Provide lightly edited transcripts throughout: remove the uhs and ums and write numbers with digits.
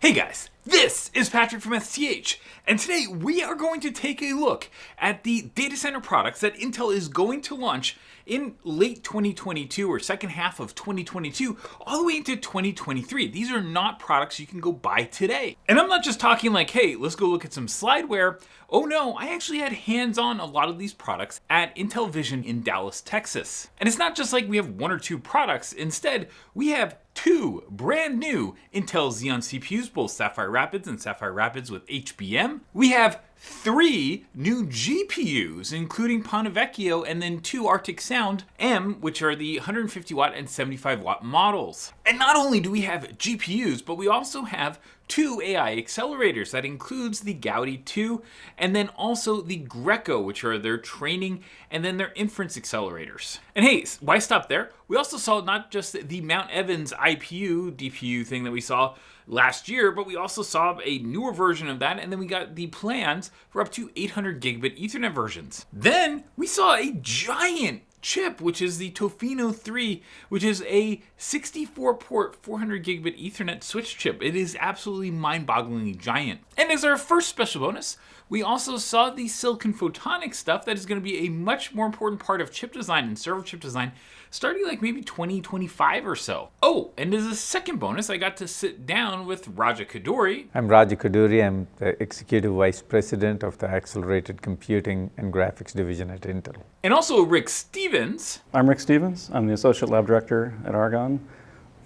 Hey guys, this is Patrick from STH, and today we are going to take a look at the data center products that Intel is going to launch in late 2022 or second half of 2022 all the way into 2023. These are not products you can go buy today. And I'm not just talking like, hey, let's go look at some slideware. Oh no, I actually had hands-on a lot of these products at Intel Vision in Dallas, Texas. And it's not just like we have one or two products. Instead, we have two brand new Intel Xeon CPUs, both Sapphire Rapids and Sapphire Rapids with HBM. We have three new GPUs, including Ponte Vecchio, and then two Arctic Sound M, which are the 150 watt and 75 watt models. And not only do we have GPUs, but we also have two AI accelerators. That includes the Gaudi 2 and then also the Greco, which are their training and then their inference accelerators. And hey, why stop there? We also saw not just the Mount Evans IPU, DPU thing that we saw last year, but we also saw a newer version of that, and then we got the plans for up to 800 gigabit Ethernet versions. Then we saw a giant chip, which is the Tofino 3, which is a 64 port 400 gigabit Ethernet switch chip. It is absolutely mind-bogglingly giant. And as our first special bonus, we also saw the silicon photonics stuff that is going to be a much more important part of chip design and server chip design starting like maybe 2025 or so. Oh, and as a second bonus, I got to sit down with Raja Koduri. I'm Raja Koduri. I'm the Executive Vice President of the Accelerated Computing and Graphics Division at Intel. And also Rick Stevens. I'm Rick Stevens. I'm the Associate Lab Director at Argonne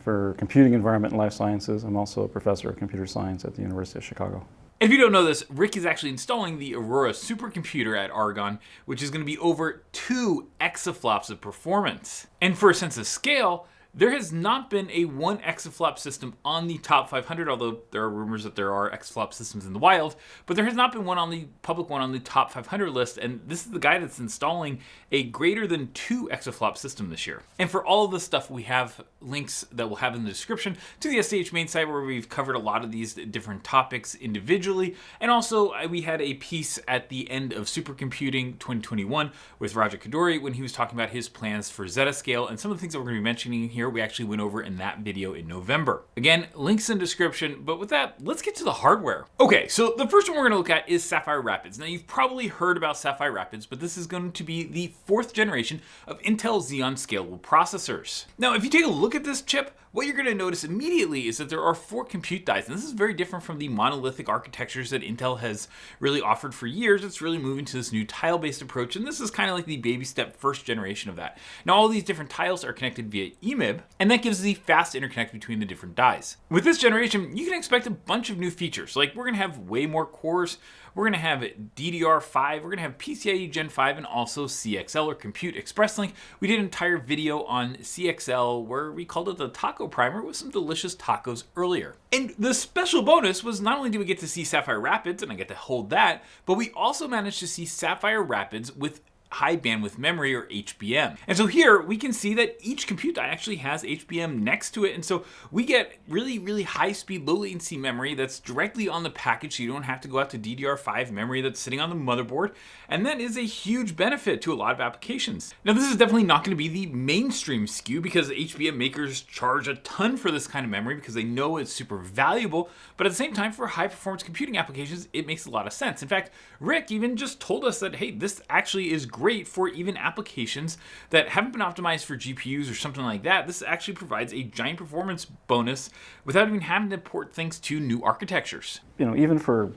for Computing Environment and Life Sciences. I'm also a Professor of Computer Science at the University of Chicago. And if you don't know this, Rick is actually installing the Aurora Supercomputer at Argonne, which is going to be over 2 exaflops of performance. And for a sense of scale, there has not been a 1 exaflop system on the top 500, although there are rumors that there are exaflop systems in the wild, but there has not been one on the public one on the top 500 list, and this is the guy that's installing a greater than 2 exaflop system this year. And for all of this stuff, we have links that we'll have in the description to the STH main site where we've covered a lot of these different topics individually, and also we had a piece at the end of Supercomputing 2021 with Raja Koduri when he was talking about his plans for Zetascale, and some of the things that we're going to be mentioning here we actually went over in that video in November. Again, links in the description, but with that, let's get to the hardware. Okay, so the first one we're gonna look at is Sapphire Rapids. Now you've probably heard about Sapphire Rapids, but this is going to be the 4th generation of Intel Xeon Scalable processors. Now, if you take a look at this chip, what you're gonna notice immediately is that there are 4 compute dies, and this is very different from the monolithic architectures that Intel has really offered for years. It's really moving to this new tile-based approach, and this is kind of like the baby step 1st generation of that. Now, all these different tiles are connected via EMIB, and that gives the fast interconnect between the different dies. With this generation, you can expect a bunch of new features. Like we're gonna have way more cores, we're gonna have DDR5, we're gonna have PCIe Gen 5, and also CXL or Compute Express Link. We did an entire video on CXL where we called it the taco primer with some delicious tacos earlier. And the special bonus was not only do we get to see Sapphire Rapids, and I get to hold that, but we also managed to see Sapphire Rapids with high bandwidth memory or HBM. And so here we can see that each compute die actually has HBM next to it. And so we get really, really high speed, low latency memory that's directly on the package. So you don't have to go out to DDR5 memory that's sitting on the motherboard. And that is a huge benefit to a lot of applications. Now, this is definitely not going to be the mainstream SKU because HBM makers charge a ton for this kind of memory because they know it's super valuable. But at the same time, for high performance computing applications, it makes a lot of sense. In fact, Rick even just told us that, hey, this actually is great for even applications that haven't been optimized for GPUs or something like that. This actually provides a giant performance bonus without even having to port things to new architectures. You know, even for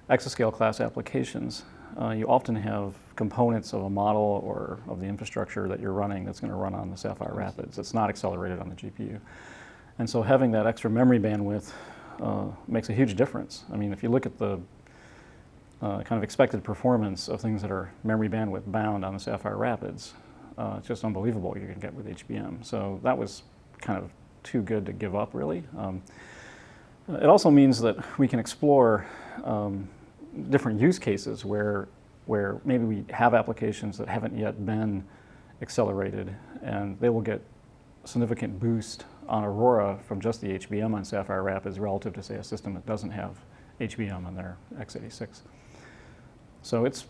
exascale class applications, you often have components of a model or of the infrastructure that you're running that's going to run on the Sapphire Rapids. It's not accelerated on the GPU. And so having that extra memory bandwidth makes a huge difference. I mean, if you look at the kind of expected performance of things that are memory bandwidth bound on the Sapphire Rapids, it's just unbelievable what you can get with HBM. So that was kind of too good to give up, really. It also means that we can explore different use cases where maybe we have applications that haven't yet been accelerated, and they will get a significant boost on Aurora from just the HBM on Sapphire Rapids relative to, say, a system that doesn't have HBM on their x86. So it's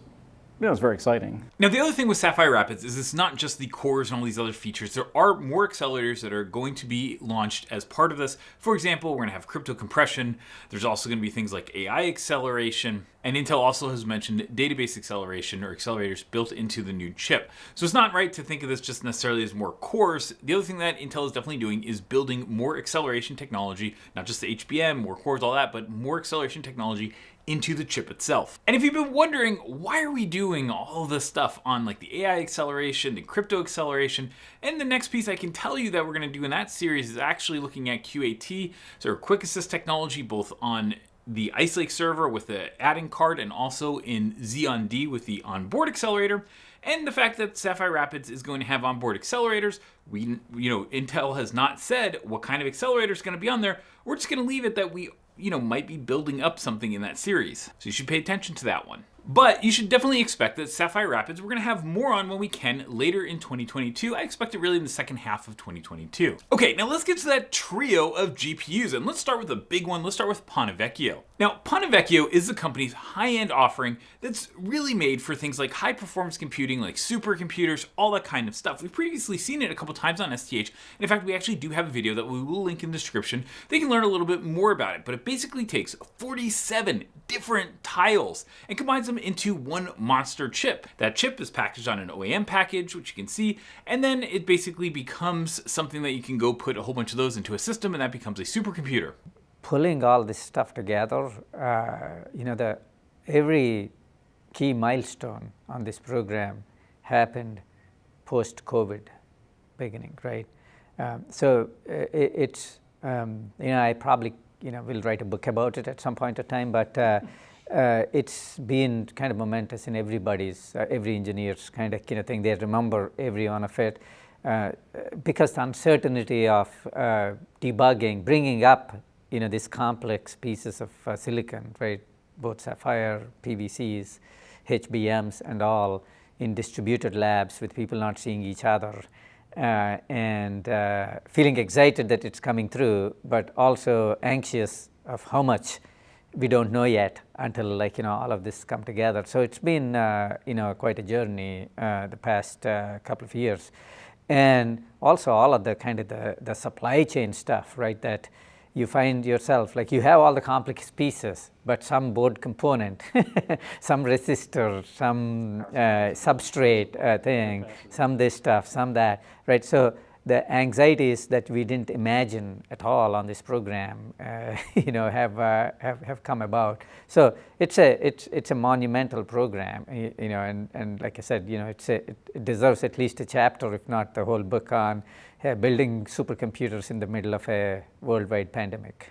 Yeah, it's very exciting. Now, the other thing with Sapphire Rapids is it's not just the cores and all these other features. There are more accelerators that are going to be launched as part of this. For example, we're going to have crypto compression. There's also going to be things like AI acceleration. And Intel also has mentioned database acceleration or accelerators built into the new chip. So it's not right to think of this just necessarily as more cores. The other thing that Intel is definitely doing is building more acceleration technology, not just the HBM, more cores, all that, but more acceleration technology into the chip itself. And if you've been wondering, why are we doing all this stuff on like the AI acceleration, the crypto acceleration, and the next piece I can tell you that we're going to do in that series is actually looking at QAT, so quick assist technology, both on the Ice Lake server with the adding card and also in Xeon D with the onboard accelerator. And the fact that Sapphire Rapids is going to have onboard accelerators. Intel has not said what kind of accelerator is going to be on there. We're just going to leave it that we might be building up something in that series. So you should pay attention to that one. But you should definitely expect that Sapphire Rapids, we're going to have more on when we can later in 2022. I expect it really in the second half of 2022. Okay, now let's get to that trio of GPUs, and let's start with a big one. Let's start with Ponte Vecchio. Now, Ponte Vecchio is the company's high-end offering that's really made for things like high-performance computing, like supercomputers, all that kind of stuff. We've previously seen it a couple times on STH, and in fact, we actually do have a video that we will link in the description. They can learn a little bit more about it, but it basically takes 47 different tiles and combines them into one monster chip. That chip is packaged on an OEM package, which you can see, and then it basically becomes something that you can go put a whole bunch of those into a system, and that becomes a supercomputer. Pulling all this stuff together, every key milestone on this program happened post-COVID beginning, right? I probably will write a book about it at some point in time, but it's been kind of momentous in everybody's, every engineer's kind of thing. They remember every one of it because the uncertainty of debugging, bringing up these complex pieces of silicon, right? Both Sapphire, PVCs, HBMs, and all in distributed labs with people not seeing each other. And feeling excited that it's coming through, but also anxious of how much we don't know yet until all of this come together. So it's been quite a journey the past couple of years, and also all of the kind of the supply chain stuff, right? That you find yourself you have all the complex pieces, but some board component, some resistor, some substrate thing, some this stuff, some that, right? So the anxieties that we didn't imagine at all on this program, have come about. So it's a monumental program, and like I said, it deserves at least a chapter, if not the whole book, on building supercomputers in the middle of a worldwide pandemic.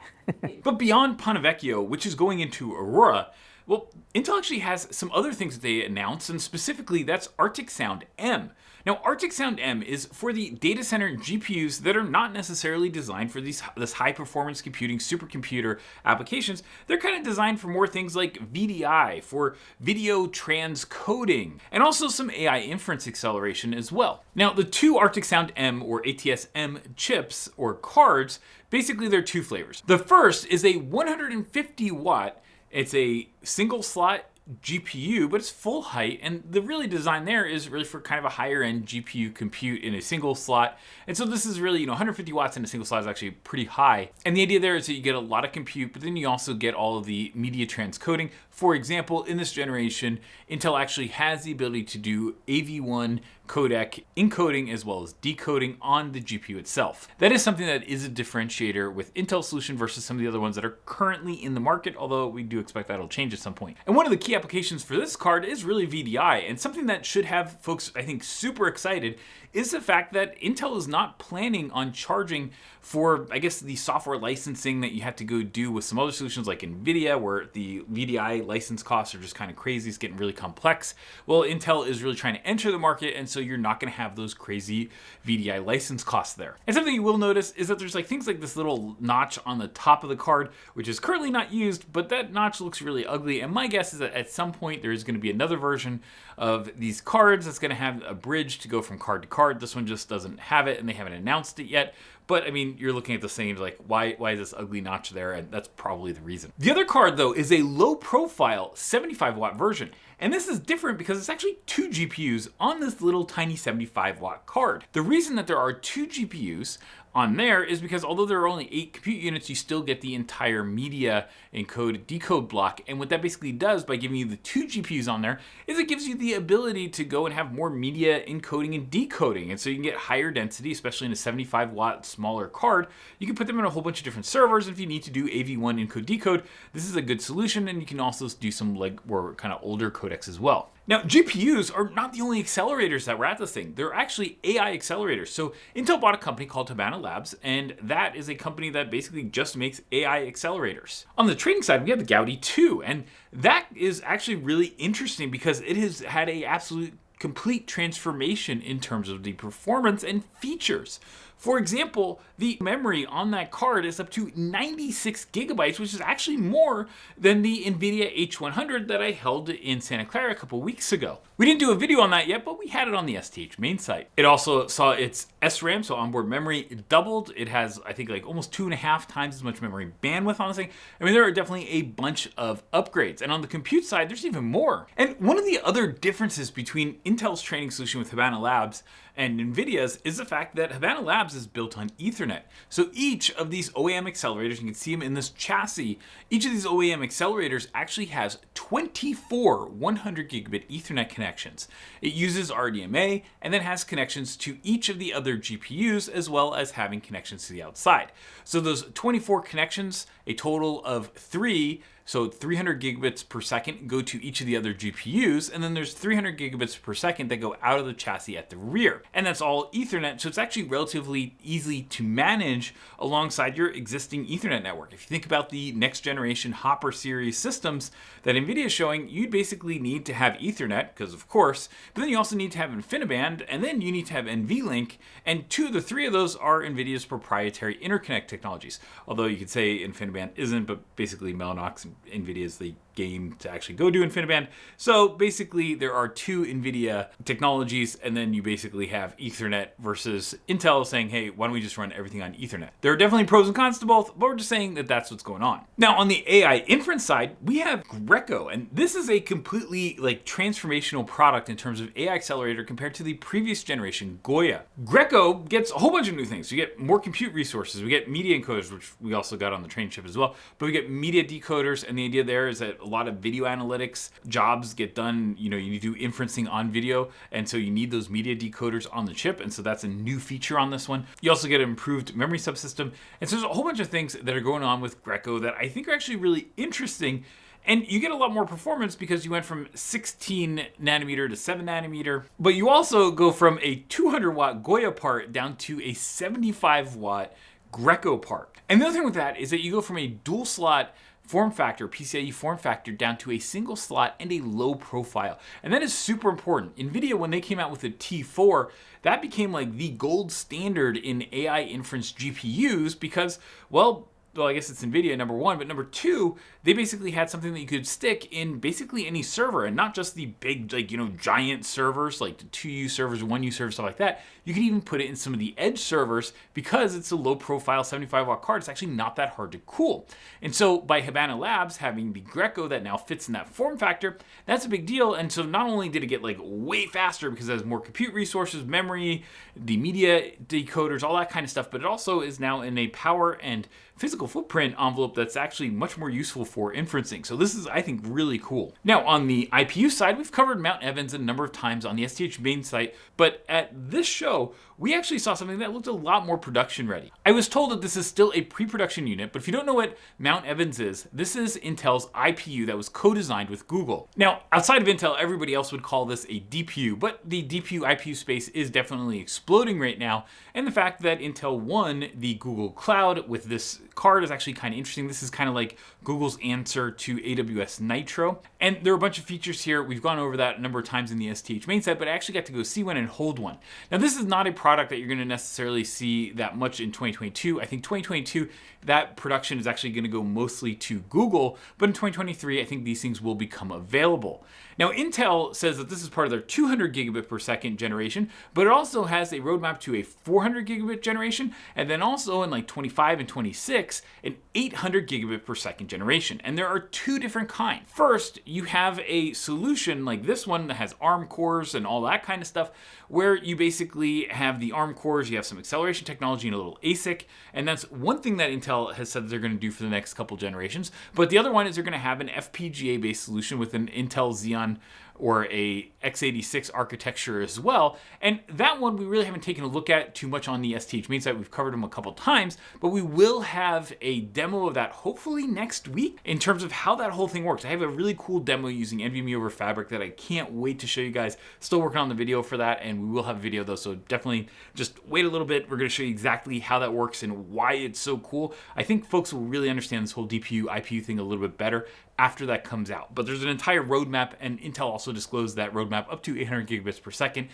But beyond Ponte Vecchio, which is going into Aurora, well, Intel actually has some other things that they announced, and specifically that's Arctic Sound M. Now, Arctic Sound M is for the data center GPUs that are not necessarily designed for this high-performance computing supercomputer applications. They're kind of designed for more things like VDI, for video transcoding, and also some AI inference acceleration as well. Now, the two Arctic Sound M or ATS-M chips or cards, basically they're two flavors. The first is a 150 watt, it's a single slot GPU, but it's full height, and the really design there is really for kind of a higher end GPU compute in a single slot. And so this is really, 150 watts in a single slot is actually pretty high. And the idea there is that you get a lot of compute, but then you also get all of the media transcoding. For example, in this generation, Intel actually has the ability to do AV1 codec encoding as well as decoding on the GPU itself. That is something that is a differentiator with Intel solution versus some of the other ones that are currently in the market, although we do expect that'll change at some point. And one of the key applications for this card is really VDI, and something that should have folks, I think, super excited is the fact that Intel is not planning on charging for, I guess, the software licensing that you have to go do with some other solutions like NVIDIA, where the VDI license costs are just kind of crazy. It's getting really complex. Well, Intel is really trying to enter the market, and so you're not going to have those crazy VDI license costs there. And something you will notice is that there's things like this little notch on the top of the card, which is currently not used, but that notch looks really ugly. And my guess is that at some point there is going to be another version of these cards that's going to have a bridge to go from card to card. This one just doesn't have it, and they haven't announced it yet. But I mean, you're looking at this thing like, why is this ugly notch there? And that's probably the reason. The other card though is a low profile 75 watt version. And this is different because it's actually 2 GPUs on this little tiny 75 watt card. The reason that there are 2 GPUs on there is because although there are only 8 compute units, you still get the entire media encode decode block. And what that basically does by giving you the 2 GPUs on there is it gives you the ability to go and have more media encoding and decoding. And so you can get higher density, especially in a 75 watt smaller card. You can put them in a whole bunch of different servers. And if you need to do AV1 encode decode, this is a good solution. And you can also do some like more kind of older codecs as well. Now, GPUs are not the only accelerators that were at this thing. They're actually AI accelerators. So Intel bought a company called Habana Labs, and that is a company that basically just makes AI accelerators. On the trading side, we have the Gaudi 2, and that is actually really interesting because it has had a absolute complete transformation in terms of the performance and features. For example, the memory on that card is up to 96 gigabytes, which is actually more than the NVIDIA H100 that I held in Santa Clara a couple weeks ago. We didn't do a video on that yet, but we had it on the STH main site. It also saw its SRAM, so onboard memory, doubled. It has, I think, like almost 2.5 times as much memory bandwidth on this thing. I mean, there are definitely a bunch of upgrades. And on the compute side, there's even more. And one of the other differences between Intel's training solution with Habana Labs and NVIDIA's is the fact that Habana Labs is built on Ethernet. So each of these OEM accelerators, you can see them in this chassis, each of these OEM accelerators actually has 24 100 gigabit Ethernet connections. It uses RDMA and then has connections to each of the other GPUs as well as having connections to the outside. So those 24 connections, a total of 3, so 300 gigabits per second go to each of the other GPUs, and then there's 300 gigabits per second that go out of the chassis at the rear. And that's all Ethernet, so it's actually relatively easy to manage alongside your existing Ethernet network. If you think about the next generation Hopper series systems that NVIDIA is showing, you'd basically need to have Ethernet, because of course, but then you also need to have InfiniBand, and then you need to have NVLink, and 2 of the 3 of those are NVIDIA's proprietary interconnect technologies. Although you could say InfiniBand isn't, but basically Mellanox and NVIDIA is the game to actually go do InfiniBand. So basically there are 2 NVIDIA technologies, and then you basically have Ethernet versus Intel saying, hey, why don't we just run everything on Ethernet? There are definitely pros and cons to both, but we're just saying that that's what's going on. Now on the AI inference side, we have Greco, and this is a completely like transformational product in terms of AI accelerator compared to the previous generation Goya. Greco gets a whole bunch of new things. You get more compute resources, we get media encoders, which we also got on the train chip as well, but we get media decoders, and the idea there is that a lot of video analytics jobs get done, you need to do inferencing on video, and so you need those media decoders on the chip, and so that's a new feature on this one. You also get an improved memory subsystem, and so there's a whole bunch of things that are going on with Greco that I think are actually really interesting. And you get a lot more performance because you went from 16 nanometer to 7 nanometer, but you also go from a 200 watt Goya part down to a 75 watt Greco part. And the other thing with that is that you go from a dual slot form factor, PCIe form factor, down to a single slot and a low profile. And that is super important. NVIDIA, when they came out with the T4, that became like the gold standard in AI inference GPUs because, well, I guess it's NVIDIA, number one, but number two, they basically had something that you could stick in basically any server, and not just the big, giant servers, like the 2U servers, 1U servers, stuff like that. You can even put it in some of the edge servers because it's a low profile 75 watt card. It's actually not that hard to cool. And so by Habana Labs having the Greco that now fits in that form factor, that's a big deal. And so not only did it get like way faster because it has more compute resources, memory, the media decoders, all that kind of stuff, but it also is now in a power and physical footprint envelope that's actually much more useful for inferencing. So this is, I think, really cool. Now on the IPU side, we've covered Mount Evans a number of times on the STH main site, but at this show, we actually saw something that looked a lot more production ready. I was told that this is still a pre-production unit, but if you don't know what Mount Evans is, this is Intel's IPU that was co-designed with Google. Now, outside of Intel, everybody else would call this a DPU, but the DPU IPU space is definitely exploding right now, and the fact that Intel won the Google Cloud with this card is actually kind of interesting. This is kind of like Google's answer to AWS Nitro. And there are a bunch of features here. We've gone over that a number of times in the STH main set, but I actually got to go see one and hold one. Now, this is not a product that you're going to necessarily see that much in 2022. I think 2022, that production is actually going to go mostly to Google, but in 2023, I think these things will become available. Now, Intel says that this is part of their 200 gigabit per second generation, but it also has a roadmap to a 400 gigabit generation, and then also in like 25 and 26, an 800 gigabit per second generation. And there are two different kinds. First, you have a solution like this one that has ARM cores and all that kind of stuff, where you basically have the ARM cores, you have some acceleration technology and a little ASIC, and that's one thing that Intel has said they're going to do for the next couple generations. But the other one is they're going to have an FPGA-based solution with an Intel Xeon or a x86 architecture as well. And that one we really haven't taken a look at too much on the STH main site. We've covered them a couple times, but we will have a demo of that hopefully next week in terms of how that whole thing works. I have a really cool demo using NVMe over Fabric that I can't wait to show you guys. Still working on the video for that, and we will have a video though, so definitely just wait a little bit. We're going to show you exactly how that works and why it's so cool. I think folks will really understand this whole DPU, IPU thing a little bit better after that comes out. But there's an entire roadmap, and Intel also disclosed that roadmap up to 800 gigabits per second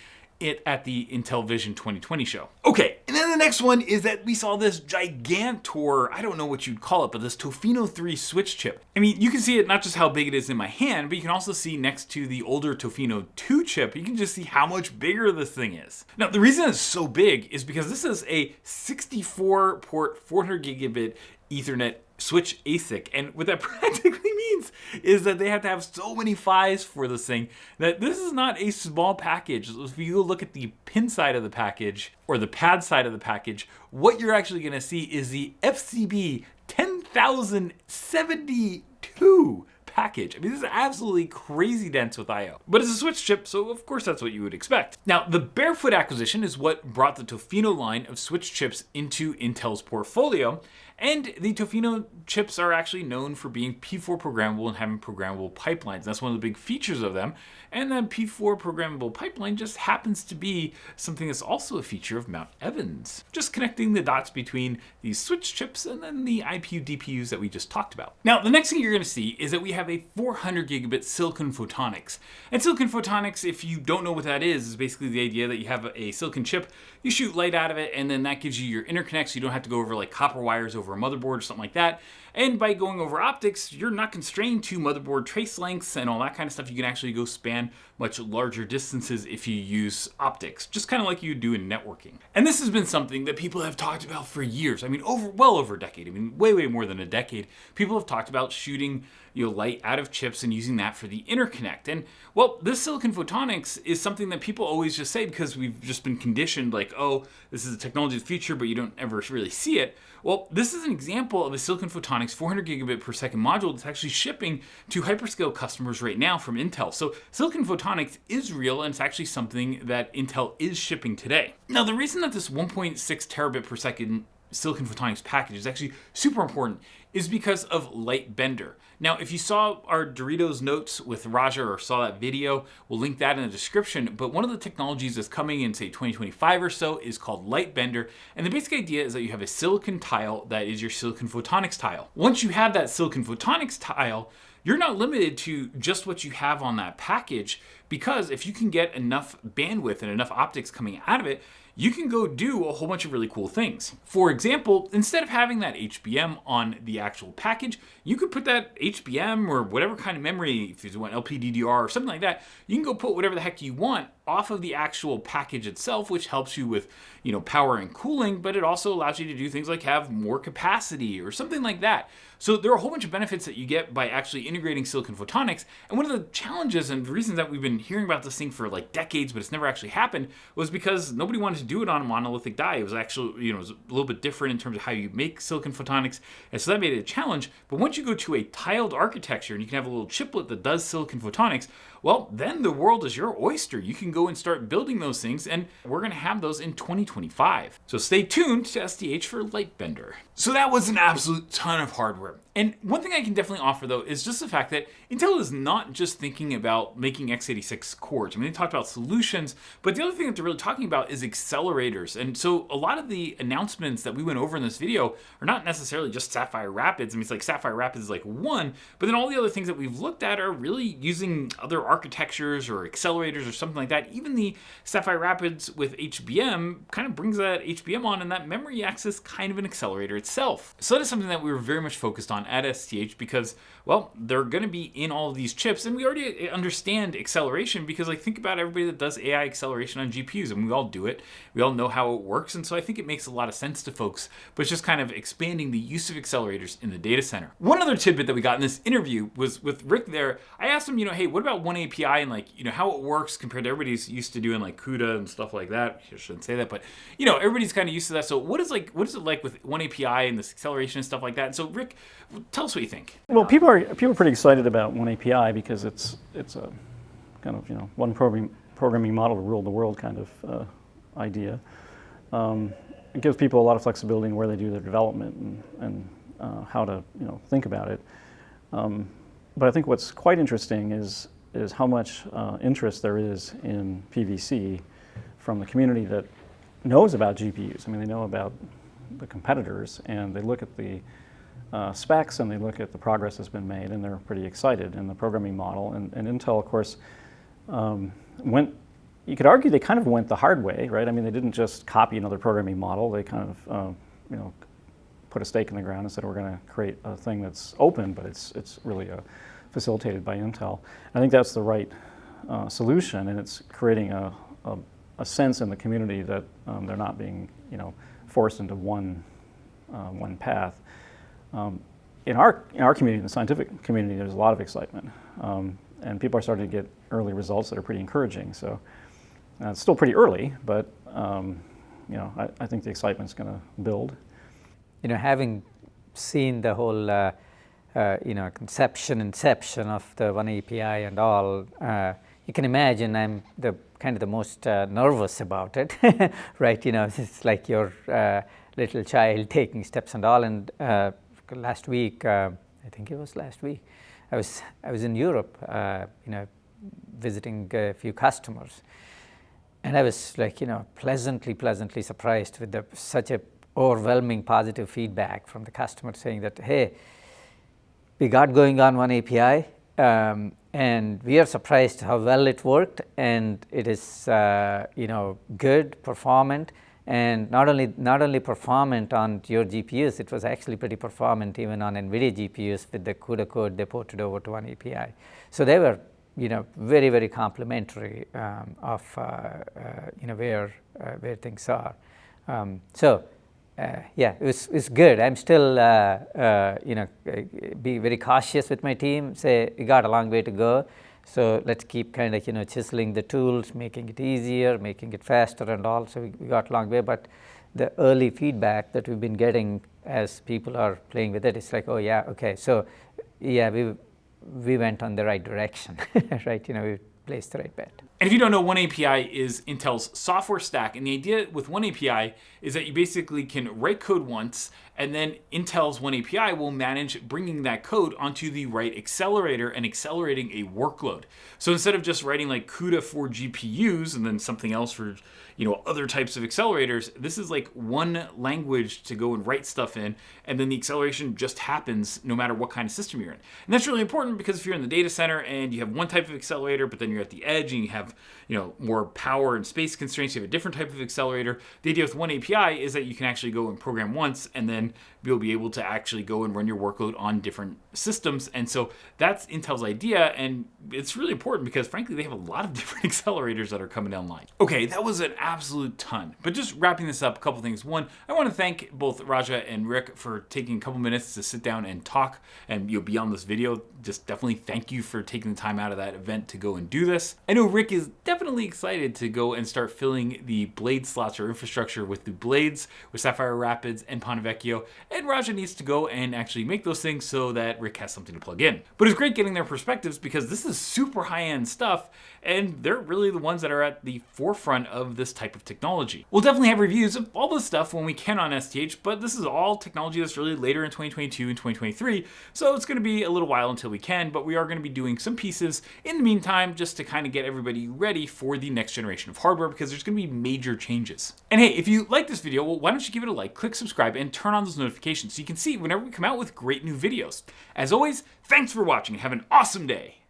at the Intel Vision 2020 show. Okay, and then the next one is that we saw this gigantor, I don't know what you'd call it, but this Tofino 3 switch chip. I mean, you can see it not just how big it is in my hand, but you can also see next to the older Tofino 2 chip, you can just see how much bigger this thing is. Now, the reason it's so big is because this is a 64 port 400 gigabit Ethernet switch ASIC, and what that practically means is that they have to have so many PHYs for this thing that this is not a small package. If you look at the pin side of the package or the pad side of the package, what you're actually going to see is the FCB 10072 package. I mean, this is absolutely crazy dense with I/O. But it's a switch chip, so of course that's what you would expect. Now, the Barefoot acquisition is what brought the Tofino line of switch chips into Intel's portfolio. And the Tofino chips are actually known for being P4 programmable and having programmable pipelines. That's one of the big features of them. And that P4 programmable pipeline just happens to be something that's also a feature of Mount Evans. Just connecting the dots between these switch chips and then the IPU DPUs that we just talked about. Now, the next thing you're going to see is that we have a 400 gigabit silicon photonics. And silicon photonics, if you don't know what that is basically the idea that you have a silicon chip, you shoot light out of it, and then that gives you your interconnect, so you don't have to go over like copper wires over a motherboard or something like that. And by going over optics, you're not constrained to motherboard trace lengths and all that kind of stuff. You can actually go span much larger distances if you use optics, just kind of like you do in networking. And this has been something that people have talked about for years. I mean, well over a decade. I mean, way more than a decade. People have talked about shooting light out of chips and using that for the interconnect. And well, this silicon photonics is something that people always just say because we've just been conditioned like, oh, this is a technology of the future, but you don't ever really see it. Well, this is an example of a silicon photonics 400 gigabit per second module that's actually shipping to hyperscale customers right now from Intel. So silicon photonics is real, and it's actually something that Intel is shipping today. Now, the reason that this 1.6 terabit per second silicon photonics package is actually super important is because of light bender. Now, if you saw our Doritos notes with Raja or saw that video, we'll link that in the description. But one of the technologies that's coming in, say, 2025 or so is called light bender. And the basic idea is that you have a silicon tile that is your silicon photonics tile. Once you have that silicon photonics tile, you're not limited to just what you have on that package, because if you can get enough bandwidth and enough optics coming out of it, you can go do a whole bunch of really cool things. For example, instead of having that HBM on the actual package, you could put that HBM or whatever kind of memory, if you want LPDDR or something like that, you can go put whatever the heck you want off of the actual package itself, which helps you with, power and cooling, but it also allows you to do things like have more capacity or something like that. So there are a whole bunch of benefits that you get by actually integrating silicon photonics. And one of the challenges and the reasons that we've been hearing about this thing for like decades, but it's never actually happened, was because nobody wanted to do it on a monolithic die. It was actually, it was a little bit different in terms of how you make silicon photonics. And so that made it a challenge. But once you go to a tiled architecture and you can have a little chiplet that does silicon photonics, well, then the world is your oyster. You can go and start building those things, and we're going to have those in 2025. So stay tuned to STH for Lightbender. So that was an absolute ton of hardware. And one thing I can definitely offer though is just the fact that Intel is not just thinking about making x86 cores. I mean, they talked about solutions, but the other thing that they're really talking about is accelerators. And so a lot of the announcements that we went over in this video are not necessarily just Sapphire Rapids. I mean, it's like Sapphire Rapids is like one, but then all the other things that we've looked at are really using other architectures or accelerators or something like that. Even the Sapphire Rapids with HBM kind of brings that HBM on, and that memory acts as kind of an accelerator itself. So that is something that we were very much focused on at STH because, well, they're going to be in all of these chips, and we already understand acceleration because, like, think about everybody that does AI acceleration on GPUs, and we all do it. We all know how it works, and so I think it makes a lot of sense to folks, but it's just kind of expanding the use of accelerators in the data center. One other tidbit that we got in this interview was with Rick there. I asked him, hey, what about OneAPI and, like, how it works compared to everybody's used to doing, like, CUDA and stuff like that. I shouldn't say that, but, everybody's kind of used to that. So what is it like with OneAPI and this acceleration and stuff like that? And so, Rick, tell us what you think. Well, people are pretty excited about OneAPI because it's a kind of one programming model to rule the world kind of idea. It gives people a lot of flexibility in where they do their development and how to think about it. But I think what's quite interesting is how much interest there is in PVC from the community that knows about GPUs. I mean, they know about the competitors, and they look at the specs and they look at the progress that's been made, and they're pretty excited in the programming model. And Intel, of course, you could argue they kind of went the hard way, right? I mean, they didn't just copy another programming model. They kind of, put a stake in the ground and said, we're going to create a thing that's open, but it's really facilitated by Intel. I think that's the right solution, and it's creating a sense in the community that they're not being, forced into one path. In our community, in the scientific community, there's a lot of excitement, and people are starting to get early results that are pretty encouraging. So it's still pretty early, but I think the excitement's going to build. Having seen the whole inception of the OneAPI and all, you can imagine I'm the most nervous about it, right? It's like your little child taking steps and all. And last week, I think it was last week, I was in Europe, visiting a few customers, and I was like, pleasantly surprised with such a overwhelming positive feedback from the customers saying that, hey, we got going on OneAPI, and we are surprised how well it worked, and it is good, performant, and not only performant on your GPUs, it was actually pretty performant even on NVIDIA GPUs with the CUDA code they ported over to OneAPI. So they were very, very complimentary of where things are. Yeah, it was good. I'm still be very cautious with my team. Say we got a long way to go, so let's keep kind of chiseling the tools, making it easier, making it faster, and all. So we got a long way, but the early feedback that we've been getting as people are playing with it, it's like, oh yeah, okay, so yeah, we went on the right direction, right? We placed the right bet. And if you don't know, OneAPI is Intel's software stack, and the idea with OneAPI is that you basically can write code once, and then Intel's OneAPI will manage bringing that code onto the right accelerator and accelerating a workload. So instead of just writing like CUDA for GPUs and then something else for other types of accelerators, this is like one language to go and write stuff in, and then the acceleration just happens no matter what kind of system you're in. And that's really important because if you're in the data center and you have one type of accelerator, but then you're at the edge and you have more power and space constraints, you have a different type of accelerator. The idea with OneAPI is that you can actually go and program once, and then you'll be able to actually go and run your workload on different systems. And so that's Intel's idea, and it's really important because frankly, they have a lot of different accelerators that are coming online. Okay, that was an absolute ton. But just wrapping this up, a couple things. One, I want to thank both Raja and Rick for taking a couple minutes to sit down and talk and be on this video. Just definitely thank you for taking the time out of that event to go and do this. I know Rick is definitely excited to go and start filling the blade slots or infrastructure with the blades with Sapphire Rapids and Ponte Vecchio, and Raja needs to go and actually make those things so that Rick has something to plug in. But it's great getting their perspectives because this is super high-end stuff, and they're really the ones that are at the forefront of this type of technology. We'll definitely have reviews of all this stuff when we can on STH, but this is all technology that's really later in 2022 and 2023, so it's going to be a little while until we can, but we are going to be doing some pieces in the meantime just to kind of get everybody ready for the next generation of hardware, because there's going to be major changes. And hey, if you like this video, well, why don't you give it a like, click subscribe, and turn on those notifications so you can see whenever we come out with great new videos. As always, thanks for watching and have an awesome day.